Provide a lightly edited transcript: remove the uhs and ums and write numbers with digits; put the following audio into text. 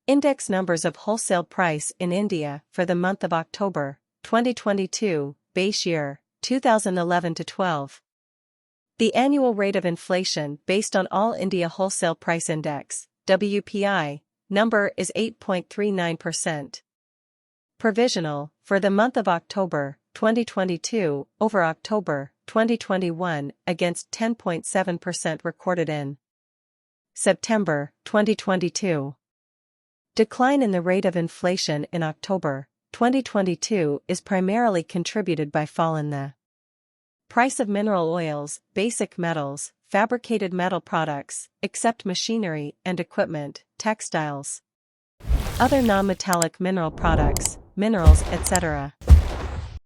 Index numbers of wholesale price in India for the month of October, 2022, base year, 2011 to 12. The annual rate of inflation based on All India Wholesale Price Index, WPI, number is 8.39%. Provisional, for the month of October, 2022, over October, 2021, against 10.7% recorded in September, 2022. Decline in the rate of inflation in October, 2022 is primarily contributed by fall in the price of mineral oils, basic metals, fabricated metal products, except machinery and equipment, textiles, other non-metallic mineral products, minerals, etc.